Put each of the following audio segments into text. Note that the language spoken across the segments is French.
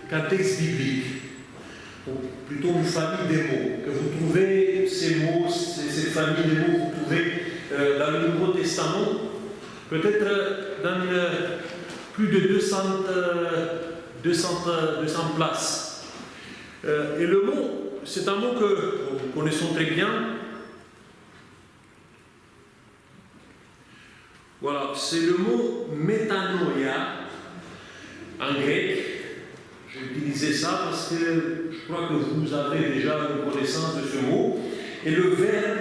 qu'un texte biblique, ou plutôt une famille des mots, que vous trouvez ces mots, cette famille des mots, vous trouvez dans le Nouveau Testament, peut-être dans plus de 200 places. Et le mot, c'est un mot que nous connaissons très bien. Voilà, c'est le mot métanoïa en grec. J'ai utilisé ça parce que je crois que vous avez déjà une connaissance de ce mot. Et le verbe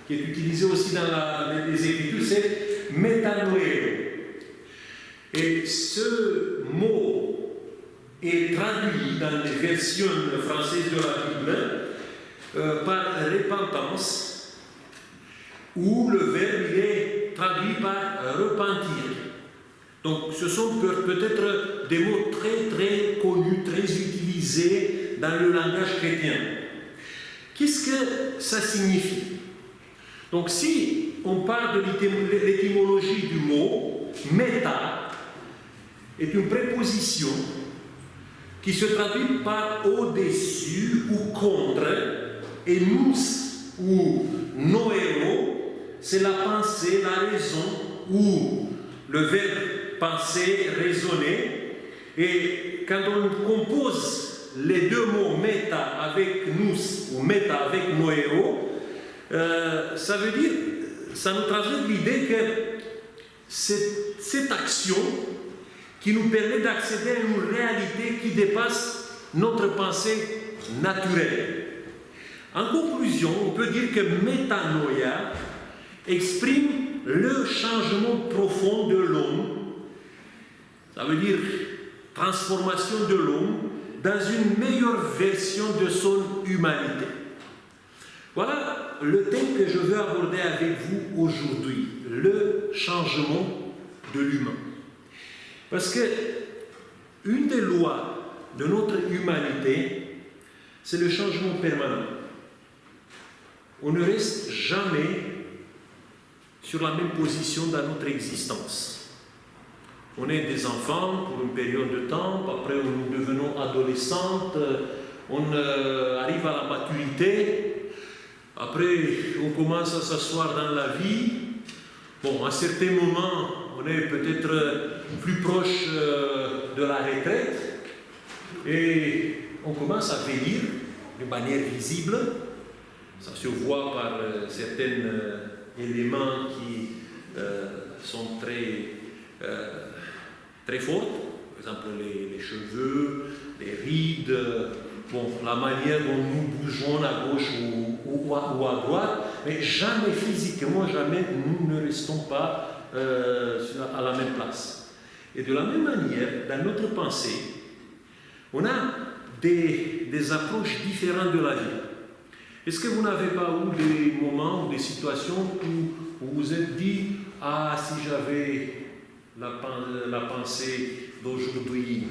qui est utilisé aussi dans les Écritures, c'est métanoïa. Et ce mot est traduit dans les versions françaises de la Bible par repentance, où le verbe est traduit par repentir. Donc ce sont peut-être des mots très très connus, très utilisés dans le langage chrétien. Qu'est-ce que ça signifie? Donc si on parle de l'étymologie du mot, méta est une préposition qui se traduit par au-dessus ou contre, et nous ou noéro, c'est la pensée, la raison, ou le verbe penser, raisonner. Et quand on compose les deux mots méta avec nous ou méta avec noéro, ça veut dire, ça nous transmet l'idée que cette action qui nous permet d'accéder à une réalité qui dépasse notre pensée naturelle. En conclusion, on peut dire que métanoïa exprime le changement profond de l'homme. Ça veut dire transformation de l'homme dans une meilleure version de son humanité. Voilà le thème que je veux aborder avec vous aujourd'hui, le changement de l'humain. Parce que une des lois de notre humanité, c'est le changement permanent. On ne reste jamais sur la même position dans notre existence. On est des enfants pour une période de temps, après nous devenons adolescentes, on arrive à la maturité, après on commence à s'asseoir dans la vie. Bon, à certains moments, on est peut-être plus proche de la retraite et on commence à vieillir de manière visible. Ça se voit par certains éléments qui sont très forts, par exemple les cheveux, les rides, bon, la manière dont nous bougeons à gauche ou à droite, mais jamais physiquement, jamais nous ne restons pas à la même place. Et de la même manière, dans notre pensée, on a des approches différentes de la vie. Est-ce que vous n'avez pas eu des moments ou des situations où vous vous êtes dit « Ah, si j'avais la pensée d'aujourd'hui,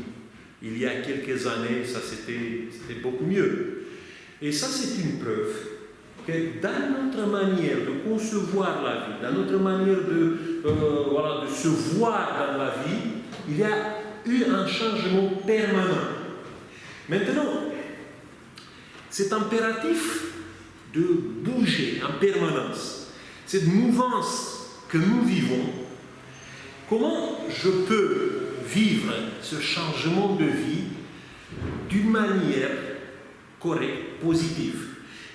il y a quelques années, ça c'était beaucoup mieux. » Et ça, c'est une preuve que dans notre manière de concevoir la vie, dans notre manière de se voir dans la vie, il y a eu un changement permanent. Maintenant, cet impératif de bouger en permanence, cette mouvance que nous vivons, comment je peux vivre ce changement de vie d'une manière correcte, positive?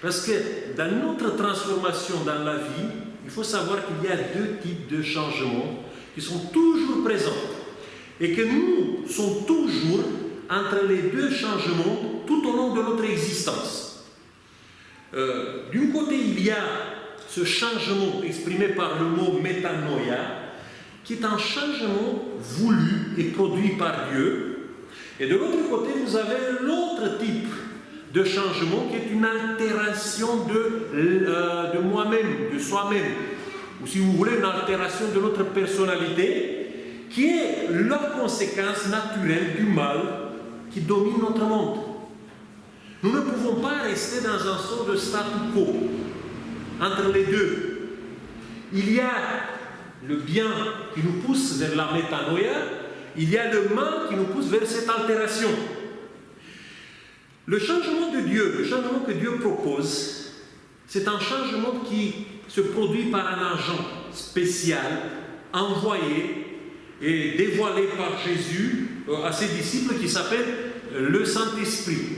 Parce que dans notre transformation dans la vie, il faut savoir qu'il y a deux types de changements qui sont toujours présents et que nous sommes toujours entre les deux changements tout au long de notre existence. D'un côté, il y a ce changement exprimé par le mot métanoïa, qui est un changement voulu et produit par Dieu. Et de l'autre côté, vous avez l'autre type de changement qui est une altération de moi-même, de soi-même, ou si vous voulez, une altération de notre personnalité, qui est la conséquence naturelle du mal qui domine notre monde. Nous ne pouvons pas rester dans un sort de statu quo entre les deux. Il y a le bien qui nous pousse vers la métanoïa, il y a le mal qui nous pousse vers cette altération. Le changement de Dieu, le changement que Dieu propose, c'est un changement qui se produit par un agent spécial, envoyé et dévoilé par Jésus à ses disciples qui s'appelle le Saint-Esprit.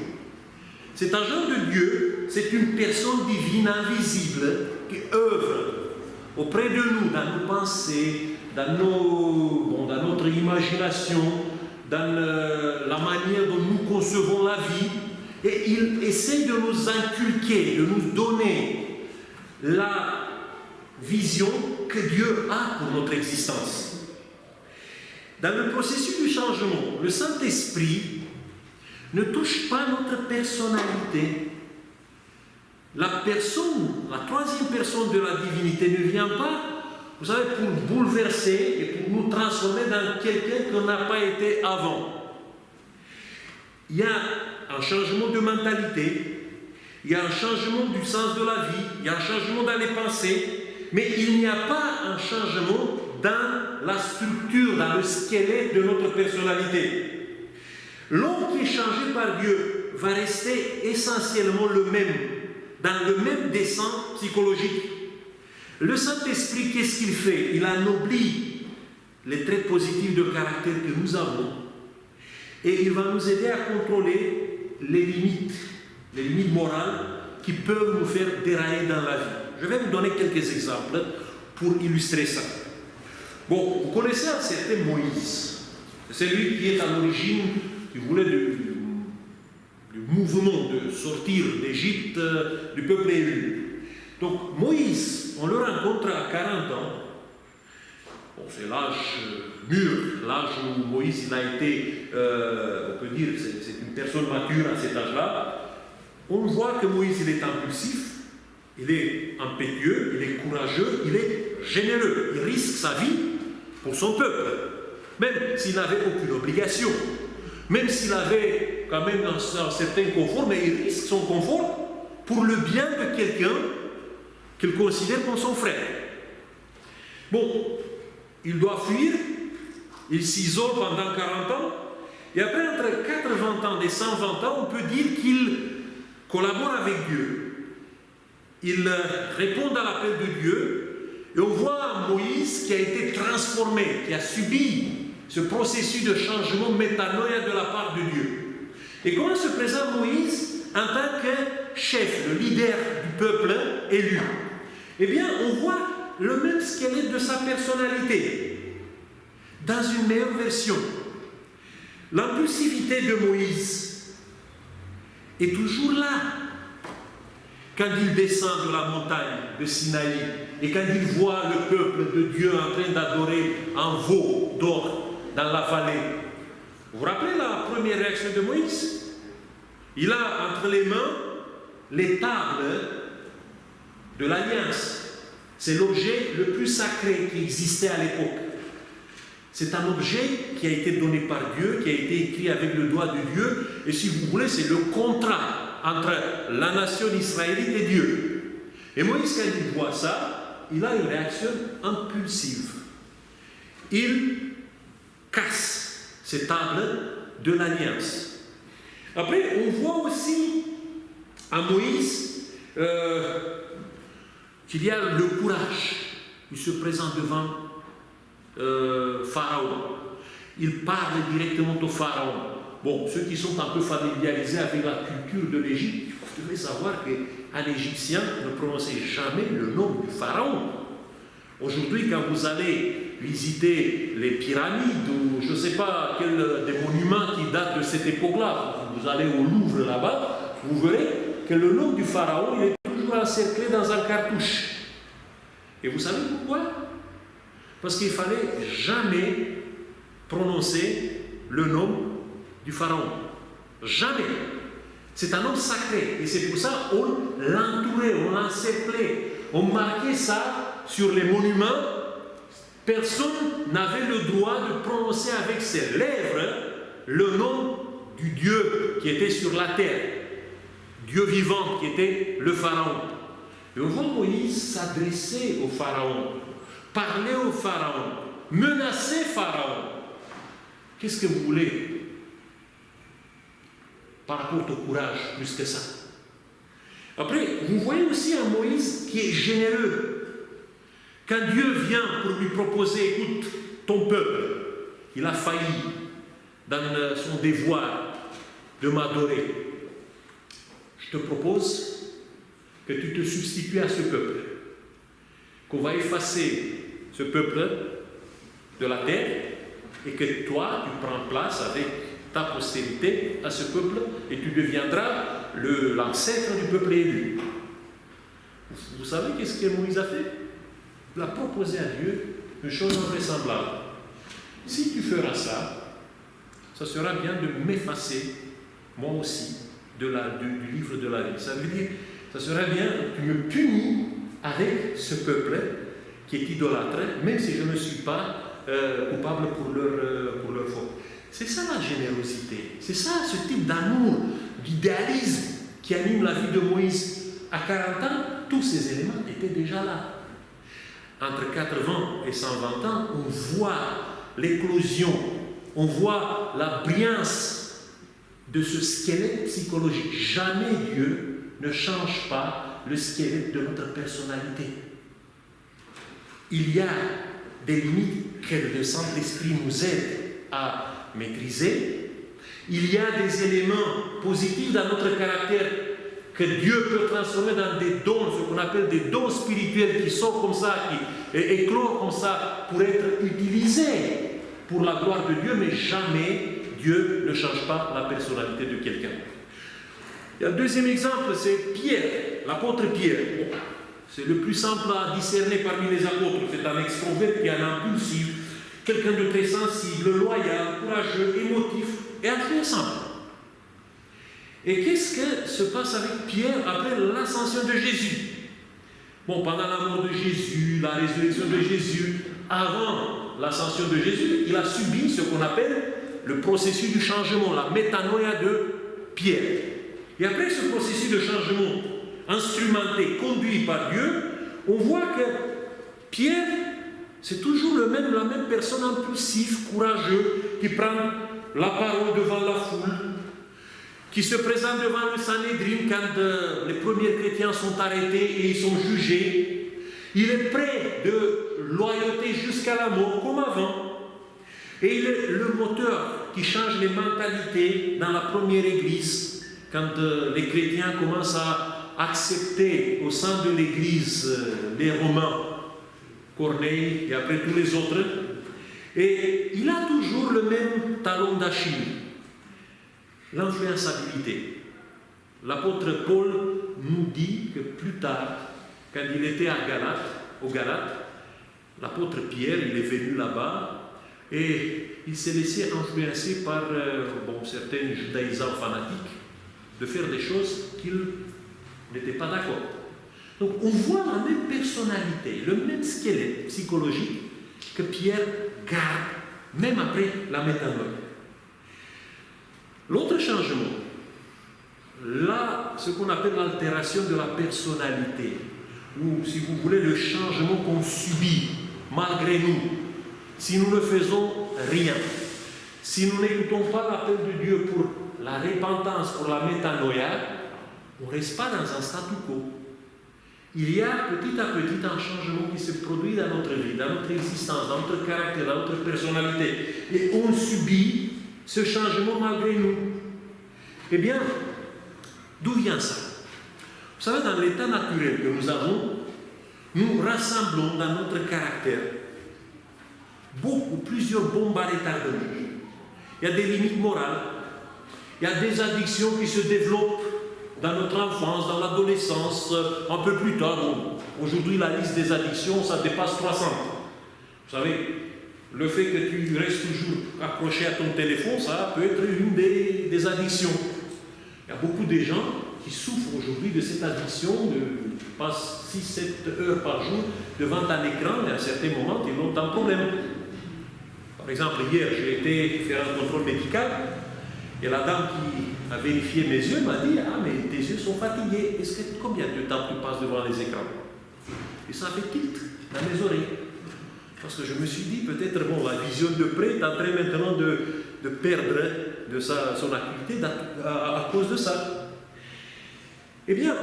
Cet agent de Dieu, c'est une personne divine invisible qui œuvre auprès de nous, dans nos pensées, dans notre imagination, dans la manière dont nous concevons la vie. Et il essaie de nous inculquer, de nous donner la vision que Dieu a pour notre existence. Dans le processus du changement, le Saint-Esprit ne touche pas notre personnalité. La troisième personne de la divinité ne vient pas, vous savez, pour bouleverser et pour nous transformer dans quelqu'un qu'on n'a pas été avant. Il y a un changement de mentalité, il y a un changement du sens de la vie, il y a un changement dans les pensées, mais il n'y a pas un changement dans la structure, dans le squelette de notre personnalité. L'homme qui est changé par Dieu va rester essentiellement le même, dans le même dessin psychologique. Le Saint-Esprit, qu'est-ce qu'il fait? Il anoblit les traits positifs de caractère que nous avons et il va nous aider à contrôler les limites morales qui peuvent nous faire dérailler dans la vie. Je vais vous donner quelques exemples pour illustrer ça. Bon, vous connaissez un certain Moïse. C'est lui qui est à l'origine, qui voulait du mouvement de sortir d'Égypte du peuple élu. Donc Moïse, on le rencontre à 40 ans. Bon, c'est l'âge mûr, l'âge où Moïse il a été, on peut dire, c'est une personne mature à cet âge-là. On voit que Moïse il est impulsif, il est impétueux, il est courageux, il est généreux. Il risque sa vie pour son peuple, même s'il n'avait aucune obligation, même s'il avait quand même un certain confort, mais il risque son confort pour le bien de quelqu'un qu'il considère comme son frère. Bon, il doit fuir, il s'isole pendant 40 ans, et après, entre 80 ans et 120 ans, on peut dire qu'il collabore avec Dieu. Il répond à l'appel de Dieu, et on voit Moïse qui a été transformé, qui a subi ce processus de changement métanoïa de la part de Dieu. Et comment se présente Moïse en tant que chef, le leader du peuple élu? Eh bien, on voit le même squelette de sa personnalité, dans une meilleure version. L'impulsivité de Moïse est toujours là. Quand il descend de la montagne de Sinaï et quand il voit le peuple de Dieu en train d'adorer un veau d'or dans la vallée. Vous vous rappelez la première réaction de Moïse? Il a entre les mains les tables de l'Alliance. C'est l'objet le plus sacré qui existait à l'époque. C'est un objet qui a été donné par Dieu, qui a été écrit avec le doigt de Dieu, et si vous voulez, c'est le contrat entre la nation israélite et Dieu. Et Moïse, quand il voit ça, il a une réaction impulsive. Il casse ces tables de l'Alliance. Après, on voit aussi à Moïse qu'il y a le courage. Il se présente devant Pharaon. Il parle directement au Pharaon. Bon, ceux qui sont un peu familiarisés avec la culture de l'Égypte, vous devez savoir qu'un Égyptien ne prononçait jamais le nom du Pharaon. Aujourd'hui, quand vous allez visiter les pyramides ou je ne sais pas des monuments qui datent de cette époque-là, vous allez au Louvre là-bas, vous verrez que le nom du Pharaon il est toujours encerclé dans un cartouche. Et vous savez pourquoi? Parce qu'il ne fallait jamais prononcer le nom du Pharaon. Jamais. C'est un homme sacré. Et c'est pour ça qu'on l'entourait, on l'encerclait, on marquait ça sur les monuments. Personne n'avait le droit de prononcer avec ses lèvres le nom du Dieu qui était sur la terre. Dieu vivant qui était le Pharaon. Et on voit Moïse s'adresser au Pharaon, parler au Pharaon, menacer Pharaon. Qu'est-ce que vous voulez? par rapport au courage, plus que ça. Après, vous voyez aussi un Moïse qui est généreux. Quand Dieu vient pour lui proposer, écoute, ton peuple, il a failli dans son devoir de m'adorer. Je te propose que tu te substitues à ce peuple, qu'on va effacer ce peuple de la terre et que toi, tu prends place avec ta postérité à ce peuple et tu deviendras l'ancêtre du peuple élu. Vous savez qu'est-ce que Moïse a fait? Il a proposé à Dieu une chose invraisemblable. Si tu feras ça, ça sera bien de m'effacer, moi aussi, du livre de la vie. Ça veut dire, ça serait bien que tu me punis avec ce peuple qui est idolâtre, même si je ne suis pas coupable pour leur faute. C'est ça la générosité. C'est ça ce type d'amour, d'idéalisme qui anime la vie de Moïse. À 40 ans, tous ces éléments étaient déjà là. Entre 80 et 120 ans, on voit l'éclosion, on voit la brillance de ce squelette psychologique. Jamais Dieu ne change pas le squelette de notre personnalité. Il y a des limites que le Saint-Esprit nous aide à maîtriser. Il y a des éléments positifs dans notre caractère que Dieu peut transformer dans des dons, ce qu'on appelle des dons spirituels qui sortent comme ça, qui éclorent comme ça pour être utilisés pour la gloire de Dieu, mais jamais Dieu ne change pas la personnalité de quelqu'un. Et le deuxième exemple, c'est Pierre, l'apôtre Pierre. Bon, c'est le plus simple à discerner parmi les apôtres. C'est un extrovert qui est un impulsif, quelqu'un de très sensible, loyal, courageux, émotif et un très simple. Et qu'est-ce que se passe avec Pierre après l'ascension de Jésus? Bon, pendant la mort de Jésus, la résurrection de Jésus, avant l'ascension de Jésus, il a subi ce qu'on appelle le processus du changement, la métanoïa de Pierre. Et après ce processus de changement instrumenté, conduit par Dieu, on voit que Pierre, c'est toujours la même personne impulsive, courageux, qui prend la parole devant la foule, qui se présente devant le Sanhédrin quand les premiers chrétiens sont arrêtés et ils sont jugés. Il est prêt de loyauté jusqu'à la mort, comme avant. Et il est le moteur qui change les mentalités dans la première église, quand les chrétiens commencent à accepter au sein de l'église les Romains, Corneille et après tous les autres. Et il a toujours le même talon d'Achille. L'influençabilité. L'apôtre Paul nous dit que plus tard, quand il était à Galates, l'apôtre Pierre, il est venu là-bas et il s'est laissé influencer par certains judaïsants fanatiques de faire des choses qu'ils n'étaient pas d'accord. Donc on voit la même personnalité, le même squelette psychologique que Pierre garde, même après la métanoïa. L'autre changement, là, ce qu'on appelle l'altération de la personnalité, ou si vous voulez, le changement qu'on subit malgré nous, si nous ne faisons rien, si nous n'écoutons pas l'appel de Dieu pour la repentance, pour la métanoïa, on ne reste pas dans un statu quo. Il y a petit à petit un changement qui se produit dans notre vie, dans notre existence, dans notre caractère, dans notre personnalité. Et on subit ce changement malgré nous. Eh bien, d'où vient ça? Vous savez, dans l'état naturel que nous avons, nous rassemblons dans notre caractère plusieurs bombes à retardement. Il y a des limites morales, il y a des addictions qui se développent dans notre enfance, dans l'adolescence, un peu plus tard. Bon, aujourd'hui, la liste des addictions, ça dépasse 300. Vous savez, le fait que tu restes toujours accroché à ton téléphone, ça peut être une des addictions. Il y a beaucoup de gens qui souffrent aujourd'hui de cette addiction, passent 6-7 heures par jour devant un écran et à certains moments, ils ont un problème. Par exemple, hier, j'ai été faire un contrôle médical et la dame qui a vérifié mes yeux m'a dit « Ah, mais tes yeux sont fatigués. Combien de temps tu passes devant les écrans ?» Et ça fait tilt dans mes oreilles. Parce que je me suis dit, peut-être, la vision de près est en train maintenant de perdre de son activité à cause de ça. Eh bien,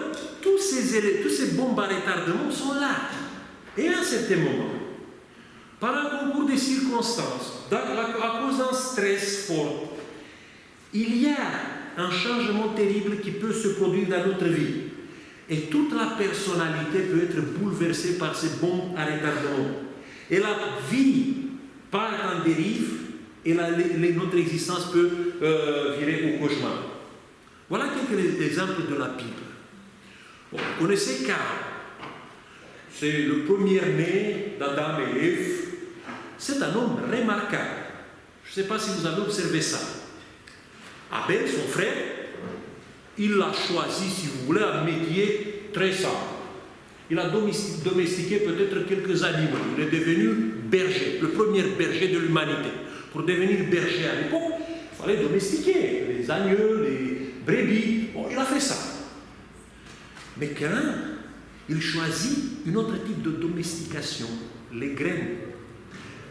tous ces bombes à retardement sont là. Et à un certain moment, par un concours de circonstances, à cause d'un stress fort, il y a un changement terrible qui peut se produire dans notre vie. Et toute la personnalité peut être bouleversée par ces bombes à retardement. Et la vie part en dérive et notre existence peut virer au cauchemar. Voilà quelques exemples de la Bible. Bon, vous connaissez Cain. C'est le premier-né d'Adam et Ève. C'est un homme remarquable. Je ne sais pas si vous avez observé ça. Abel, son frère, il a choisi, si vous voulez, un métier très simple. Il a domestiqué peut-être quelques animaux. Il est devenu berger, le premier berger de l'humanité. Pour devenir berger à l'époque, il fallait domestiquer les agneaux, les brebis. Bon, il a fait ça. Mais Cain, il choisit un autre type de domestication, les graines,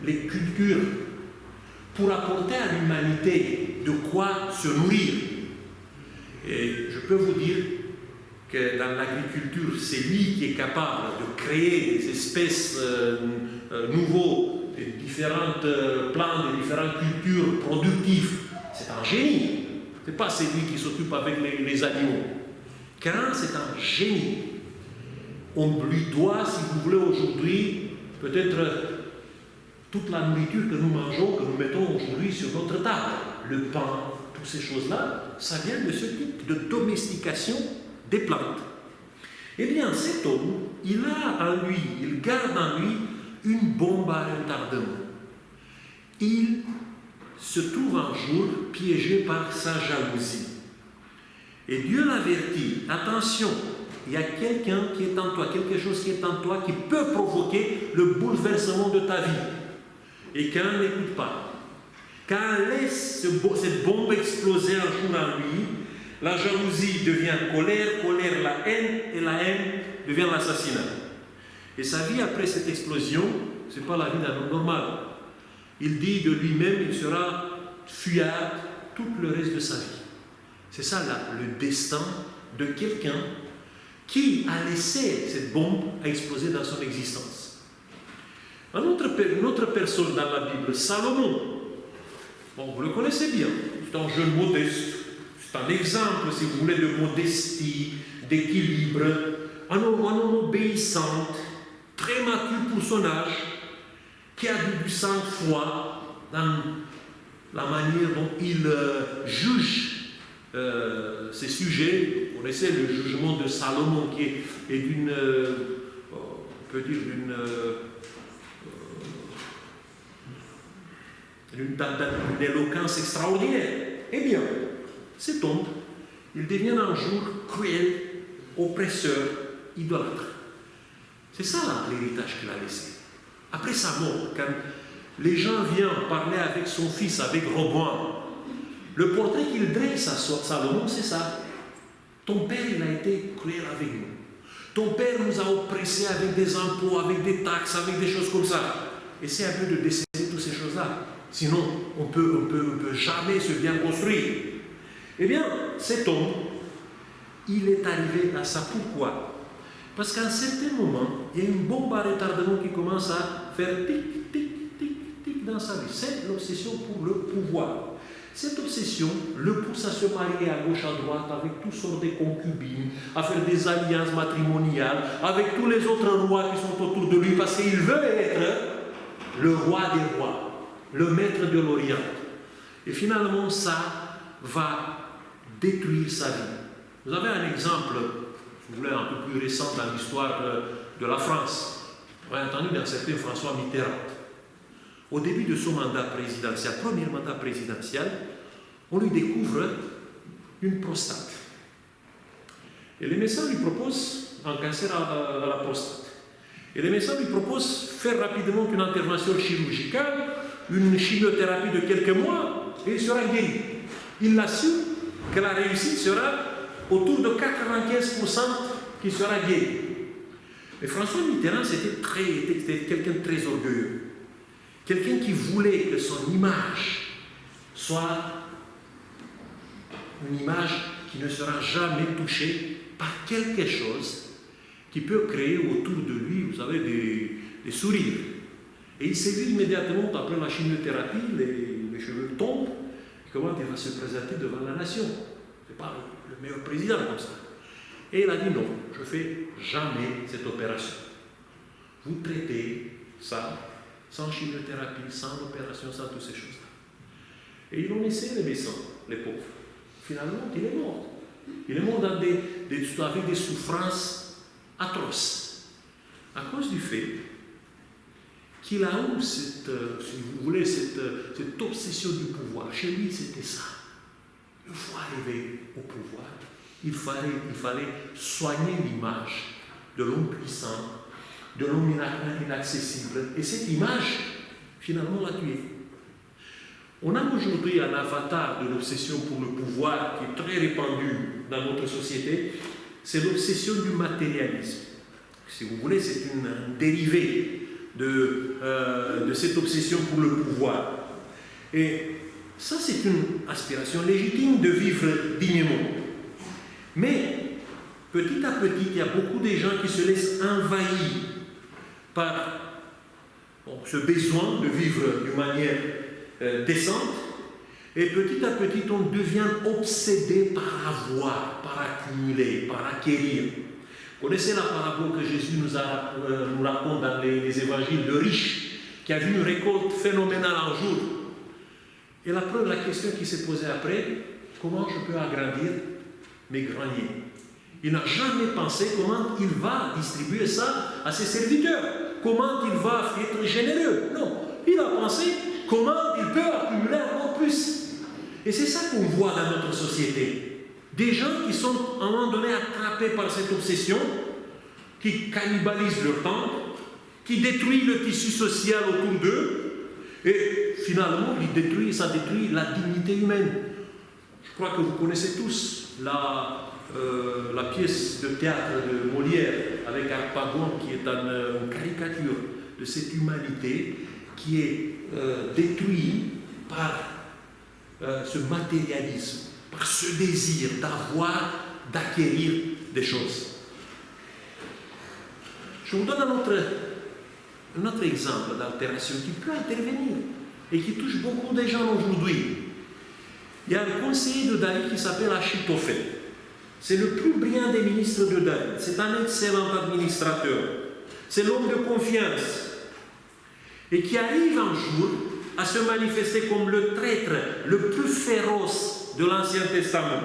les cultures, pour apporter à l'humanité de quoi se nourrir. Et je peux vous dire que dans l'agriculture, c'est lui qui est capable de créer des espèces nouveaux, des différentes plantes, des différentes cultures productives. C'est un génie. Ce n'est pas celui qui s'occupe avec les animaux. Cain, c'est un génie. On lui doit, si vous voulez, aujourd'hui, peut-être toute la nourriture que nous mangeons, que nous mettons aujourd'hui sur notre table. Le pain, toutes ces choses-là, ça vient de ce type de domestication des plantes. Eh bien, cet homme, il garde en lui une bombe à retardement. Il se trouve un jour piégé par sa jalousie. Et Dieu l'avertit, attention, il y a quelqu'un qui est en toi, quelque chose qui est en toi qui peut provoquer le bouleversement de ta vie. Et Cain n'écoute pas. Cain laisse cette bombe exploser un jour en lui. La jalousie devient colère, colère la haine, et la haine devient l'assassinat. Et sa vie après cette explosion, ce n'est pas la vie d'un homme normal. Il dit de lui-même, il sera fuyard tout le reste de sa vie. C'est ça là, le destin de quelqu'un qui a laissé cette bombe exploser dans son une autre personne dans la Bible, Salomon. Bon, vous le connaissez bien. C'est un jeune modeste. C'est un exemple, si vous voulez, de modestie, d'équilibre. Un homme obéissant, très mature pour son âge, qui a du sang-froid dans la manière dont il juge ces sujets. Vous connaissez le jugement de Salomon qui est d'une, on peut dire d'une éloquence extraordinaire. Eh bien, cet homme, il devient un jour cruel, oppresseur, idolâtre. C'est ça l'héritage qu'il a laissé. Après sa mort, quand les gens viennent parler avec son fils, avec Roboam, le portrait qu'il dresse à Salomon, c'est ça. Ton père, il a été cruel avec nous. Ton père nous a oppressés avec des impôts, avec des taxes, avec des choses comme ça. Essaie un peu de décéder toutes ces choses-là. Sinon, on ne peut jamais se bien construire. Eh bien, cet homme, il est arrivé à ça. Pourquoi? Parce qu'à un certain moment, il y a une bombe à retardement qui commence à faire tic, tic, tic, tic dans sa vie. C'est l'obsession pour le pouvoir. Cette obsession le pousse à se marier à gauche, à droite, avec toutes sortes de concubines, à faire des alliances matrimoniales, avec tous les autres rois qui sont autour de lui, parce qu'il veut être le roi des rois, le maître de l'Orient. Et finalement, ça va détruire sa vie. Vous avez un exemple, si vous voulez, un peu plus récent dans l'histoire de la France. Vous avez entendu d'un certain François Mitterrand. Au début de son mandat présidentiel, premier mandat présidentiel, on lui découvre une prostate. Et les médecins lui proposent un cancer à la prostate. Et les médecins lui proposent de faire rapidement une intervention chirurgicale, une chimiothérapie de quelques mois, et il sera guéri. Il a su que la réussite sera autour de 95% qui sera guéri. Et François Mitterrand, c'était quelqu'un de très orgueilleux. Quelqu'un qui voulait que son image soit une image qui ne sera jamais touchée par quelque chose qui peut créer autour de lui, vous savez, des sourires. Et il s'est vu immédiatement, après la chimiothérapie, les cheveux tombent, comment il va se présenter devant la nation. Ce n'est pas le meilleur président comme ça. Et il a dit non, je ne fais jamais cette opération. Vous traitez ça sans chimiothérapie, sans opération, sans toutes ces choses-là. Et ils l'ont laissé les médecins, les pauvres. Finalement, il est mort. Il est mort avec des souffrances atroces. À cause du fait qu'il a eu si vous voulez, cette obsession du pouvoir. Chez lui, c'était ça. Une fois arrivé au pouvoir, il fallait soigner l'image de l'homme puissant, de l'homme inaccessible. Et cette image, finalement, l'a tué. On a aujourd'hui un avatar de l'obsession pour le pouvoir qui est très répandu dans notre société, c'est l'obsession du matérialisme. Si vous voulez, c'est un dérivé de cette obsession pour le pouvoir. Et ça, c'est une aspiration légitime de vivre dignement. Mais, petit à petit, il y a beaucoup de gens qui se laissent envahir par ce besoin de vivre d'une manière décente, et petit à petit on devient obsédé par avoir, par accumuler, par acquérir. Vous connaissez la parabole que Jésus nous raconte dans les évangiles, le riche qui a vu une récolte phénoménale un jour. Et la question qui s'est posée après, comment je peux agrandir mes greniers? Il n'a jamais pensé comment il va distribuer ça à ses serviteurs, comment il va être généreux. Non, il a pensé comment il peut accumuler encore plus. Et c'est ça qu'on voit dans notre société. Des gens qui sont à un moment donné attrapés par cette obsession, qui cannibalisent leur temps, qui détruisent le tissu social autour d'eux, et finalement, ça détruit la dignité humaine. Je crois que vous connaissez tous la pièce de théâtre de Molière avec Harpagon, qui est une caricature de cette humanité qui est détruite par ce matérialisme, par ce désir d'avoir, d'acquérir des choses. Je vous donne un autre exemple d'altération qui peut intervenir et qui touche beaucoup de gens aujourd'hui. Il y a un conseiller de David qui s'appelle Achitophel. C'est le plus brillant des ministres de David. C'est un excellent administrateur. C'est l'homme de confiance. Et qui arrive un jour à se manifester comme le traître le plus féroce de l'Ancien Testament,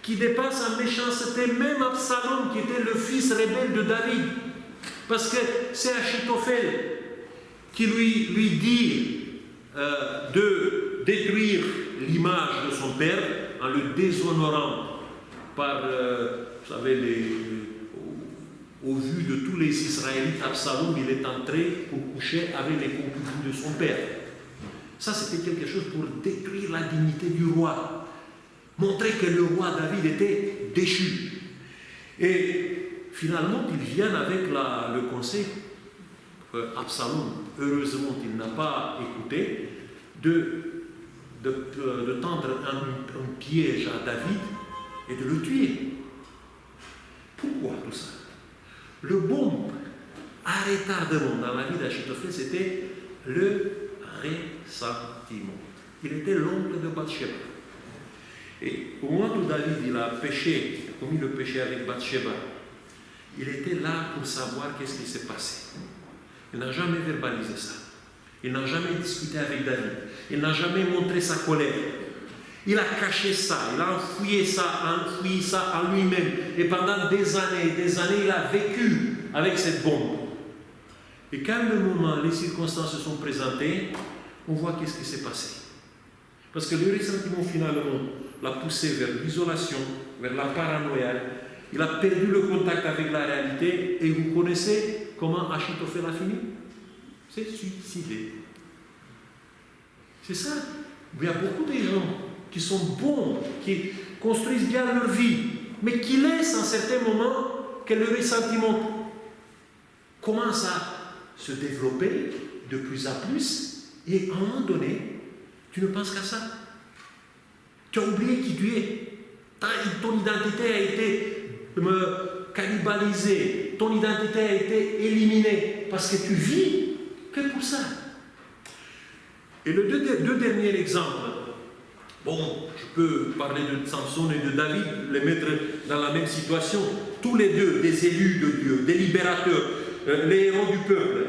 qui dépasse en méchanceté même Absalom, qui était le fils rebelle de David. Parce que c'est Achitophel qui lui dit de détruire l'image de son père en le déshonorant par, vous savez, au vu de tous les Israélites. Absalom, il est entré pour coucher avec les concubines de son père. Ça, c'était quelque chose pour détruire la dignité du roi, montrer que le roi David était déchu. Et finalement, ils viennent avec le conseil, Absalom, heureusement, il n'a pas écouté, de tendre un piège à David et de le tuer. Pourquoi tout ça? Le bon retardement dans la vie d'Achitophel, c'était le ressentiment. Il était l'oncle de Bathsheba. Et au moment où David il a péché, commis le péché avec Bathsheba, il était là pour savoir qu'est-ce qui s'est passé. Il n'a jamais verbalisé ça. Il n'a jamais discuté avec David. Il n'a jamais montré sa colère. Il a caché ça, il a enfoui ça en lui-même. Et pendant des années, il a vécu avec cette bombe. Et quand le moment, les circonstances se sont présentées, on voit qu'est-ce qui s'est passé. Parce que le ressentiment, finalement, l'a poussé vers l'isolation, vers la paranoïa. Il a perdu le contact avec la réalité. Et vous connaissez comment Achitophel a fini? C'est suicidé. C'est ça. Il y a beaucoup de gens qui sont bons, qui construisent bien leur vie, mais qui laissent à un certain moment que le ressentiment commence à se développer de plus en plus, et à un moment donné, tu ne penses qu'à ça. Tu as oublié qui tu es. Ton identité a été cannibalisée. Ton identité a été éliminée parce que tu vis que pour ça. Et le deux derniers exemples. Bon, je peux parler de Samson et de David, les mettre dans la même situation. Tous les deux des élus de Dieu, des libérateurs, les héros du peuple.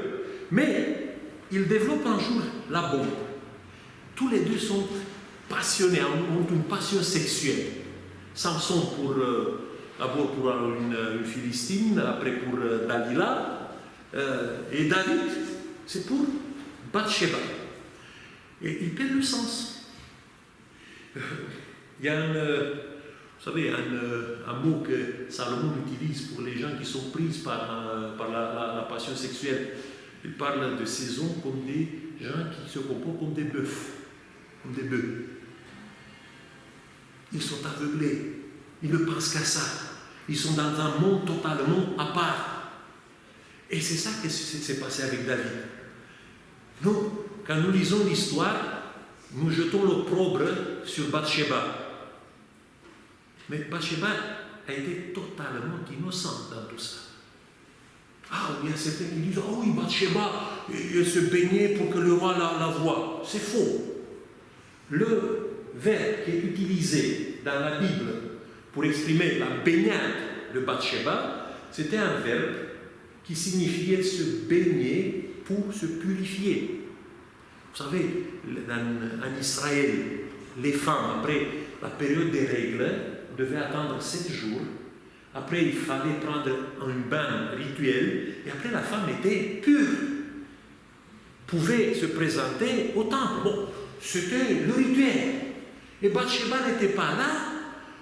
Mais ils développent un jour la bombe. Tous les deux sont passionnés, ont une passion sexuelle. Samson d'abord pour une Philistine, après pour Dalila, et David, c'est pour Bathsheba. Et il perd le sens. Il y a vous savez, un mot que Salomon utilise pour les gens qui sont pris par la passion sexuelle. Il parle de ces hommes comme des gens qui se comportent comme des bœufs. Comme des bœufs. Ils sont aveuglés. Ils ne pensent qu'à ça. Ils sont dans un monde totalement à part. Et c'est ça qui s'est passé avec David. Nous, quand nous lisons l'histoire, nous jetons l'opprobre sur Bathsheba. Mais Bathsheba a été totalement innocente dans tout ça. Ah, il y a certains qui disent, oh oui, Bathsheba, elle se baignait pour que le roi la voie. C'est faux. Le verbe qui est utilisé dans la Bible pour exprimer la baignade de Bathsheba, c'était un verbe qui signifiait se baigner pour se purifier. Vous savez, en Israël, les femmes, après la période des règles, devaient attendre 7 jours. Après, il fallait prendre un bain rituel. Et après, la femme était pure. Pouvait se présenter au temple. Bon, c'était le rituel. Et Bathsheba n'était pas là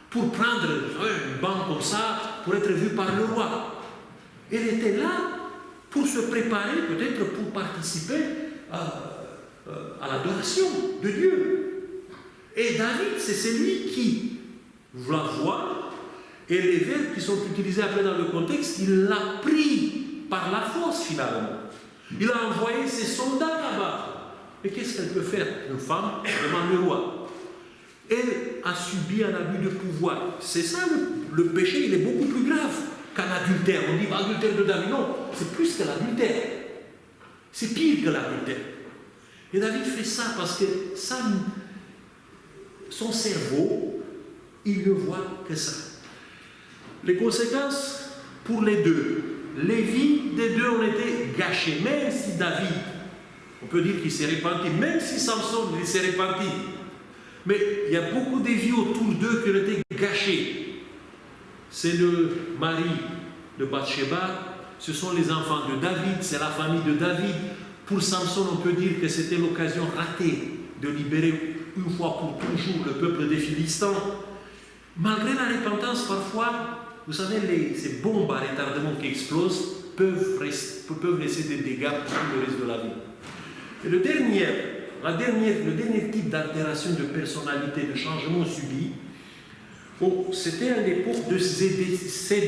pour prendre un bain comme ça, pour être vue par le roi. Elle était là pour se préparer, peut-être pour participer à l'adoration de Dieu. Et David, c'est celui qui la voit, et les verbes qui sont utilisés après dans le contexte, il l'a pris par la force finalement. Il a envoyé ses soldats là-bas. Et qu'est-ce qu'elle peut faire, une femme devant le roi? Elle a subi un abus de pouvoir. C'est ça le péché, il est beaucoup plus grave qu'un adultère. On dit adultère de David, non, c'est plus que l'adultère. C'est pire que l'adultère. Et David fait ça parce que son cerveau, il ne voit que ça. Les conséquences pour les deux. Les vies des deux ont été gâchées, même si David, on peut dire qu'il s'est repenti, même si Samson il s'est repenti. Mais il y a beaucoup de vies autour d'eux qui ont été gâchées. C'est le mari de Bathsheba, ce sont les enfants de David, c'est la famille de David. Pour Samson, on peut dire que c'était l'occasion ratée de libérer une fois pour toujours le peuple des Philistins. Malgré la repentance, parfois, vous savez, ces bombes à retardement qui explosent peuvent laisser des dégâts pour le reste de la vie. Et le dernier type d'altération de personnalité, de changement subi, c'était à l'époque de Zédéchias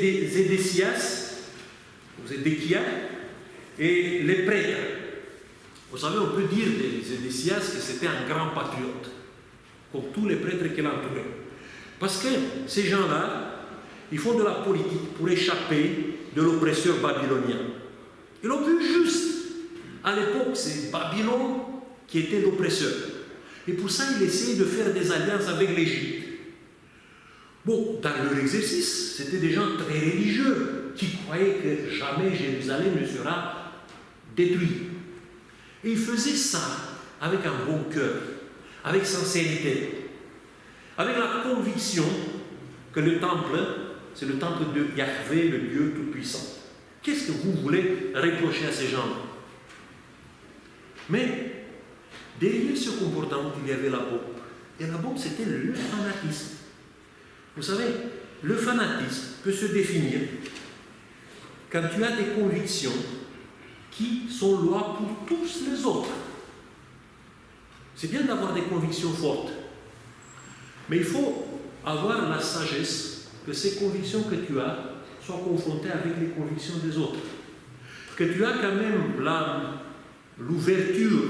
et les prêtres. Vous savez, on peut dire de Zédéchias que c'était un grand patriote, comme tous les prêtres qui l'entouraient. Parce que ces gens-là, ils font de la politique pour échapper de l'oppresseur babylonien. Ils l'ont vu juste. À l'époque, c'est Babylone qui était l'oppresseur. Et pour ça, ils essayaient de faire des alliances avec l'Égypte. Bon, dans leur exercice, c'était des gens très religieux qui croyaient que jamais Jérusalem ne sera détruit. Et ils faisaient ça avec un bon cœur, avec sincérité, avec la conviction que le temple, c'est le temple de Yahvé, le Dieu Tout-Puissant. Qu'est-ce que vous voulez reprocher à ces gens-là? Mais derrière ce comportement, il y avait la bombe. Et la bombe, c'était le fanatisme. Vous savez, le fanatisme peut se définir quand tu as des convictions qui sont lois pour tous les autres. C'est bien d'avoir des convictions fortes, mais il faut avoir la sagesse que ces convictions que tu as soient confrontées avec les convictions des autres. Que tu as quand même l'ouverture,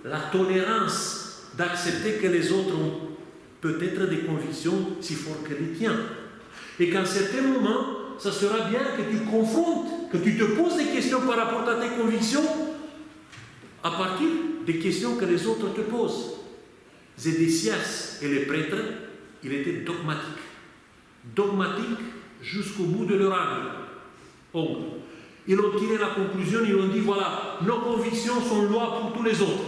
la tolérance d'accepter que les autres ont peut-être des convictions si fortes que les tiens. Et qu'à un certain moment, ça sera bien que tu confrontes, que tu te poses des questions par rapport à tes convictions à partir des questions que les autres te posent. Zédécias et les prêtres, ils étaient dogmatiques. Dogmatiques jusqu'au bout de leur ongle. Ils ont tiré la conclusion, ils ont dit voilà, nos convictions sont loi pour tous les autres.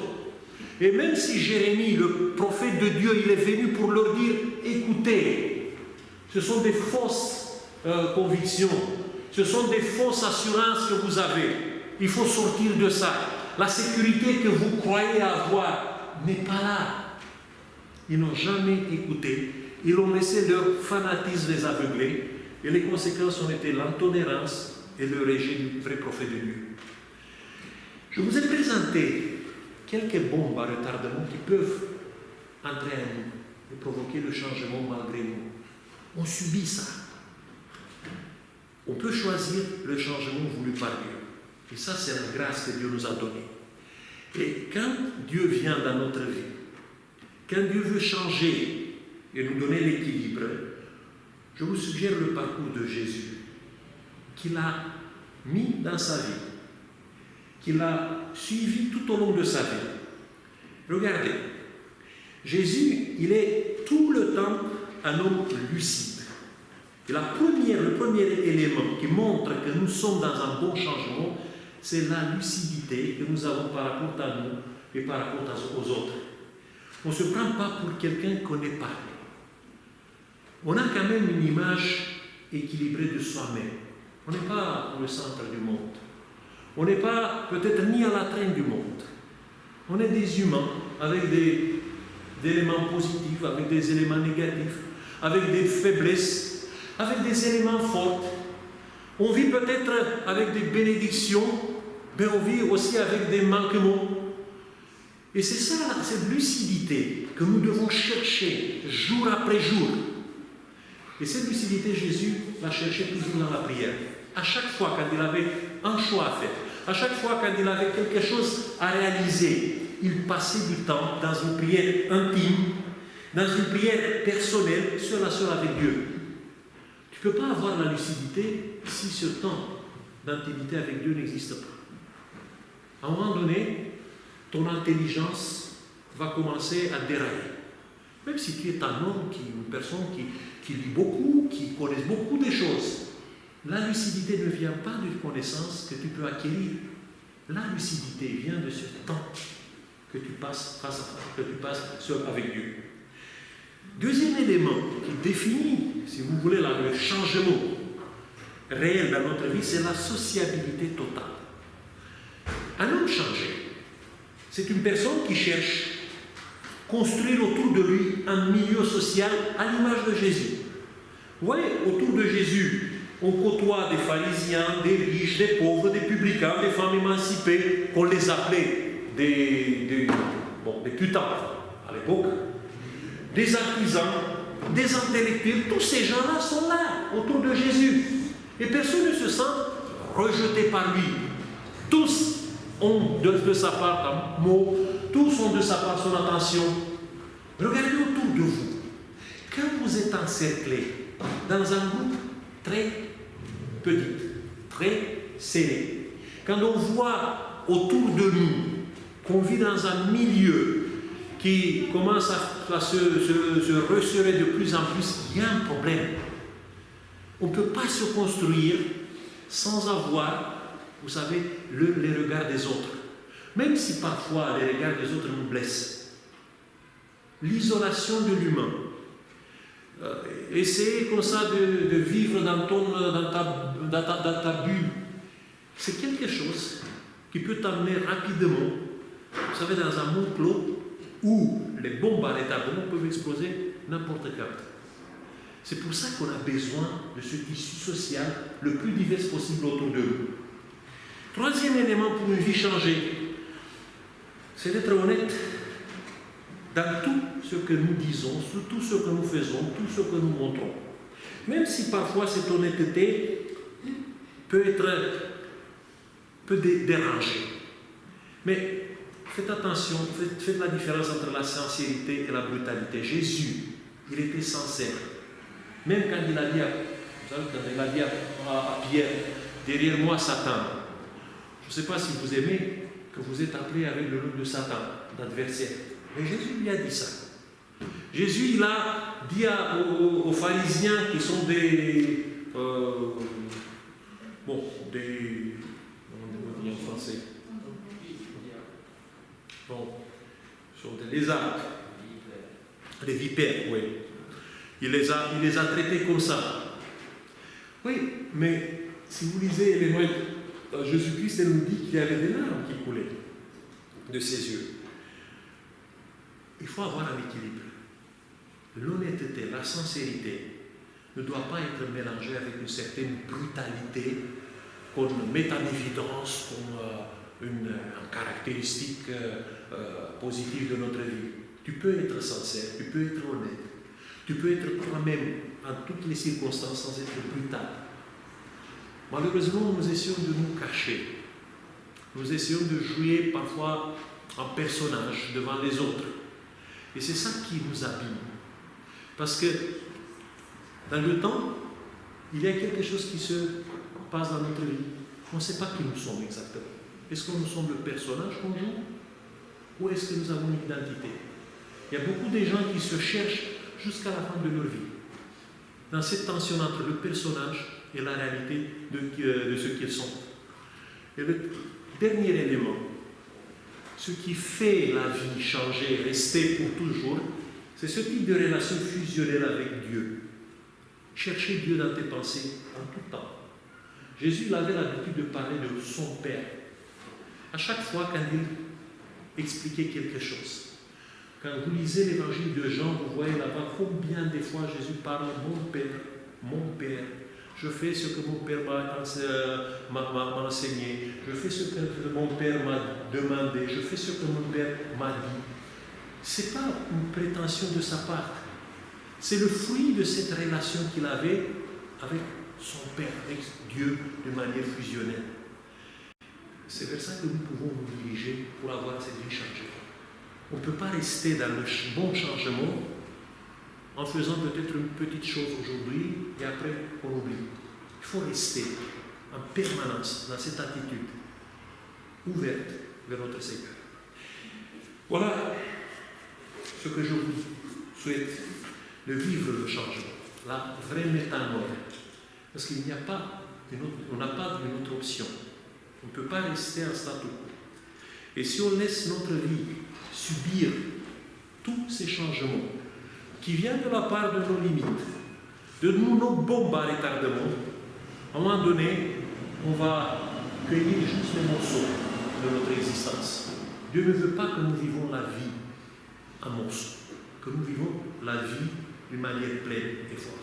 Et même si Jérémie, le prophète de Dieu, il est venu pour leur dire écoutez, ce sont des fausses convictions, ce sont des fausses assurances que vous avez. Il faut sortir de ça. La sécurité que vous croyez avoir n'est pas là. Ils n'ont jamais écouté. Ils ont laissé leur fanatisme les aveugler. Et les conséquences ont été l'intolérance et le rejet du vrai prophète de Dieu. Je vous ai présenté quelques bombes à retardement qui peuvent entrer en nous et provoquer le changement malgré nous. On subit ça. On peut choisir le changement voulu par Dieu. Et ça, c'est la grâce que Dieu nous a donnée. Et quand Dieu vient dans notre vie, quand Dieu veut changer et nous donner l'équilibre, je vous suggère le parcours de Jésus, qu'il a mis dans sa vie, qu'il a suivi tout au long de sa vie. Regardez, Jésus, il est tout le temps un homme lucide. Et le premier élément qui montre que nous sommes dans un bon changement, c'est la lucidité que nous avons par rapport à nous et par rapport aux autres. On ne se prend pas pour quelqu'un qu'on n'est pas. On a quand même une image équilibrée de soi-même. On n'est pas au centre du monde. On n'est pas peut-être ni à la traîne du monde. On est des humains avec des éléments positifs, avec des éléments négatifs, avec des faiblesses, avec des éléments forts. On vit peut-être avec des bénédictions, mais on vit aussi avec des manquements. Et c'est ça, cette lucidité que nous devons chercher jour après jour. Et cette lucidité, Jésus la cherchait toujours dans la prière. À chaque fois quand il avait un choix à faire, à chaque fois quand il avait quelque chose à réaliser, il passait du temps dans une prière intime, dans une prière personnelle, seul à seul avec Dieu. Tu ne peux pas avoir la lucidité si ce temps d'intimité avec Dieu n'existe pas. À un moment donné, ton intelligence va commencer à dérailler. Même si tu es un homme, une personne qui lit beaucoup, qui connaît beaucoup de choses, la lucidité ne vient pas d'une connaissance que tu peux acquérir. La lucidité vient de ce temps que tu passes seul avec Dieu. Deuxième élément qui définit, si vous voulez, le changement réel dans notre vie, c'est la sociabilité totale. Un homme changé, c'est une personne qui cherche à construire autour de lui un milieu social à l'image de Jésus. Vous voyez, autour de Jésus, on côtoie des pharisiens, des riches, des pauvres, des publicains, des femmes émancipées, qu'on les appelait des putains à l'époque, des artisans, des intellectuels. Tous ces gens-là sont là, autour de Jésus. Et personne ne se sent rejeté par lui. Tous ont de sa part un mot, tous ont de sa part son attention. Regardez autour de vous. Quand vous êtes encerclé dans un groupe très petit, très serré, quand on voit autour de nous qu'on vit dans un milieu qui commence à se resserrer de plus en plus, il y a un problème. On ne peut pas se construire sans avoir, vous savez, les regards des autres. Même si parfois les regards des autres nous blessent. L'isolation de l'humain. Essayer comme ça de vivre dans ta bulle. C'est quelque chose qui peut t'amener rapidement, vous savez, dans un monde clos où les bombes à retardement peuvent exploser n'importe quand. C'est pour ça qu'on a besoin de ce tissu social le plus divers possible autour de nous. Troisième élément pour une vie changée, c'est d'être honnête dans tout ce que nous disons, sur tout ce que nous faisons, tout ce que nous montrons. Même si parfois cette honnêteté peut déranger. Mais faites attention, faites la différence entre la sincérité et la brutalité. Jésus, Il était sincère. Même quand il a dit à Pierre, derrière moi Satan. Je ne sais pas si vous aimez que vous êtes appelé avec le nom de Satan, d'adversaire. Mais Jésus lui a dit ça. Jésus, il a dit aux pharisiens qui sont des... comment on dit en français? Bon, sont des lézards. Des vipères, oui. Il les a traités comme ça. Oui, mais si vous lisez les mots, Jésus-Christ, elle nous dit qu'il y avait des larmes qui coulaient de ses yeux. Il faut avoir un équilibre. L'honnêteté, la sincérité ne doit pas être mélangée avec une certaine brutalité qu'on met en évidence comme une caractéristique positive de notre vie. Tu peux être sincère, tu peux être honnête, tu peux être toi-même en toutes les circonstances sans être brutal. Malheureusement, nous essayons de nous cacher. Nous essayons de jouer parfois en personnage devant les autres. Et c'est ça qui nous abîme. Parce que dans le temps, il y a quelque chose qui se passe dans notre vie. On ne sait pas qui nous sommes exactement. Est-ce que nous sommes le personnage qu'on joue? Ou est-ce que nous avons une identité? Il y a beaucoup de gens qui se cherchent jusqu'à la fin de leur vie. Dans cette tension entre le personnage et la réalité de ce qu'ils sont. Et le dernier élément, ce qui fait la vie changer, rester pour toujours, c'est ce type de relation fusionnelle avec Dieu. Chercher Dieu dans tes pensées en tout temps. Jésus avait l'habitude de parler de son Père. À chaque fois quand il expliquait quelque chose. Quand vous lisez l'évangile de Jean, vous voyez là-bas combien des fois Jésus parle mon Père, je fais ce que mon Père m'a enseigné, je fais ce que mon Père m'a demandé, je fais ce que mon Père m'a dit. Ce n'est pas une prétention de sa part, c'est le fruit de cette relation qu'il avait avec son Père, avec Dieu de manière fusionnelle. C'est vers ça que nous pouvons nous diriger pour avoir cette vie changée. On ne peut pas rester dans le bon changement en faisant peut-être une petite chose aujourd'hui et après on oublie. Il faut rester en permanence dans cette attitude ouverte vers notre Seigneur. Voilà ce que je vous souhaite, de vivre le changement, la vraie métamorphose. Parce qu'il n'y a pas on n'a pas d'une autre option. On ne peut pas rester en statu quo. Et si on laisse notre vie subir tous ces changements qui viennent de la part de nos limites, de nos bombes à retardement, à un moment donné, on va cueillir juste les morceaux de notre existence. Dieu ne veut pas que nous vivons la vie en morceaux, que nous vivons la vie d'une manière pleine et forte.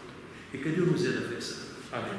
Et que Dieu nous aide à faire ça. Amen.